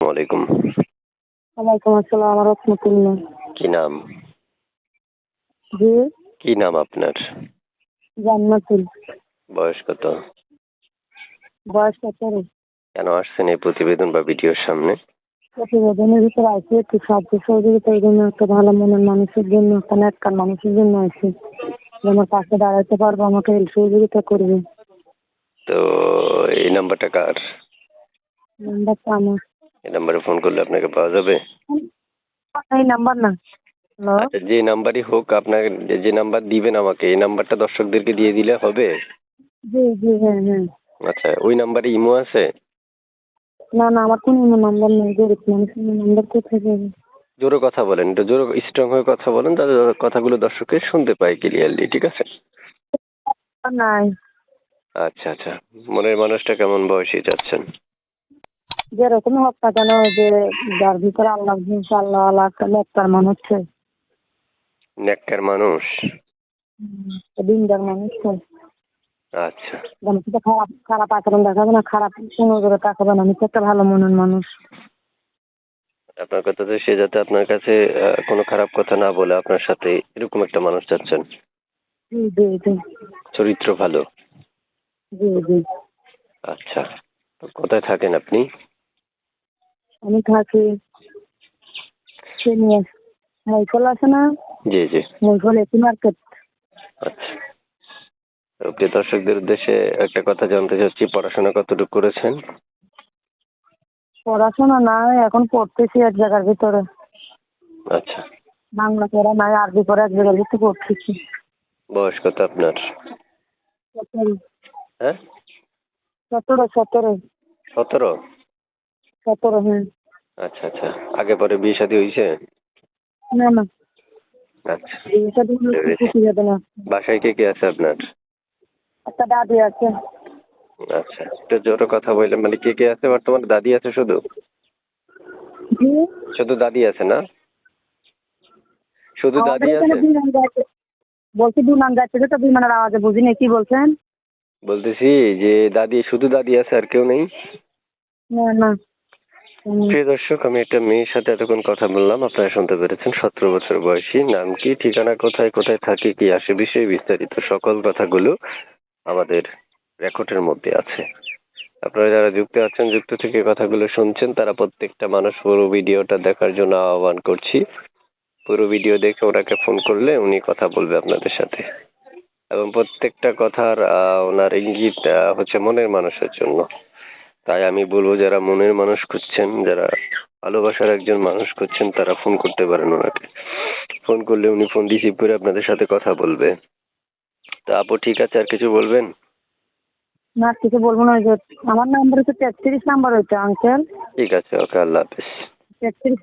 আসসালামু আলাইকুম। ওয়ালাইকুম আসসালাম ওয়া রাহমাতুল্লাহ। কি নাম? জি, কি নাম আপনার? জান্নাতুল। বয়স কত? বয়স 17। কেন আসছেন এই প্রতিবেদন বা ভিডিওর সামনে? প্রতিবেদনের ভিতরে আছে একটু সাহায্য সহযোগিতার জন্য, একটা ভালো মনের মানুষের জন্য, একটা নেককার মানুষের জন্য আছে, যে আমার পাশে দাঁড়াতে পারবো, আমাকে হেল্প সহযোগিতা করবে। তো এই নাম্বারটা কার? নাম্বারটা আমার। এই নাম্বারে ফোন করলে আপনাকে পাওয়া যাবে? এই নাম্বার না। হ্যালো। আচ্ছা, যে নাম্বারই হোক, আপনাকে যে নাম্বার দিবেন আমাকে, এই নাম্বারটা দর্শকদেরকে দিয়ে দিলে হবে? জি জি, হ্যাঁ হ্যাঁ। আচ্ছা, ওই নাম্বারে ইমো আছে? না না, আমার কোনো নাম্বার নেই। গরিব মানুষের নাম্বার কোথায় যাবে? জোরে কথা বলেন, একটু জোরে স্ট্রং হয়ে কথা বলেন, তাদের কথাগুলো দর্শকে শুনতে পায় ক্লিয়ারলি, ঠিক আছে? নাই। আচ্ছা আচ্ছা, মনের মানুষটা কেমন বয়সী চাচ্ছেন? যেরকম হোক না কেন, যে যার ভিতরে আল্লাহ জিনিস, আল্লাহ আল্লাহ একটা নেককার মানুষ চাই। নেককার মানুষ। দিনদার মানুষ চাই। আচ্ছা, আমার সাথে খারাপ খারাপ আচরণ দেখাবে না, খারাপ কোনো করে তাকাবে না। আমি তো একটা ভালো মনের মানুষ। আপনার কথাতে সে যাতে আপনার কাছে কোনো খারাপ কথা না বলে আপনার সাথে, এরকম একটা মানুষ চাচ্ছেন। জি জি জি চরিত্র ভালো। জি জি। আচ্ছা, তো কোথায় থাকেন আপনি? আমি থাকি নিয়ে মৈফল আছে না, জি জি। মৈফল এসি মার্কেট। আচ্ছা, ওকে, দর্শকদের উদ্দেশ্যে একটা কথা জানতে চাচ্ছি, পড়াশোনা কতটুকু করেছেন? পড়াশোনা নাই, এখন পড়তেছি এক জায়গার ভিতরে। আচ্ছা, বাংলা পড়া নাই, আরবি পড়া এক জায়গার ভিতরে পড়তেছি। বয়স কত আপনার? 17। হ্যাঁ, 17 17। 17। 17, হ্যাঁ। আচ্ছা আচ্ছা, আগে পরে বিয়ে শাদী হয়েছে? না না, আচ্ছা, এইটা দিন বুঝতে কিছু যাবে না। বাসায় কে কে আছে আপনার? একটা দাদি আছে। আচ্ছা, একটু জোরে কথা বললেন, মানে কে কে আছে বর্তমানে? দাদি আছে শুধু? জি, শুধু দাদি আছে না? শুধু আমাদের দাদি এখানে আছে? বিমান যাচ্ছে। বলছি বিমান যাচ্ছে, তো বিমানের আওয়াজে বুঝিনি কি বলছেন। বলতেছি যে দাদি, শুধু দাদি আছে, আর কেউ নেই? না না। প্রিয় দর্শক, আমি একটা মেয়ের সাথে এতক্ষণ কথা বললাম, আপনারা শুনতে পেরেছেন। 17 বছর বয়সী, নাম কি, ঠিকানা কোথায়, কোথায় থাকে, কি আসে, বিষয়ে বিস্তারিত সকল কথাগুলো আমাদের রেকর্ডের মধ্যে আছে। আপনারা যারা যুক্ত আছেন, যুক্ত থেকে কথাগুলো শুনছেন, তারা প্রত্যেকটা মানুষ পুরো ভিডিওটা দেখার জন্য আহ্বান করছি। পুরো ভিডিও দেখে ওনাকে ফোন করলে উনি কথা বলবে আপনাদের সাথে, এবং প্রত্যেকটা কথার ওনার ইঙ্গিত হচ্ছে মনের মানুষের জন্য। তাই আমি বলবো, যারা মনের মানুষ খুঁজছেন, যারা ভালোবাসার একজন মানুষ খুঁজছেন, তারা ফোন করতে পারেন ওনাকে। ফোন করলে উনি ফোন রিসিভ করে আপনাদের সাথে কথা বলবে। তা আপু, ঠিক আছে, আর কিছু বলবেন? না, কিছু বলবো না। ওই যে আমার নাম্বার হচ্ছে 33 নাম্বার, হইতে আঙ্কেল। ঠিক আছে, ওকে, আল্লাহ হাফেজ। 33।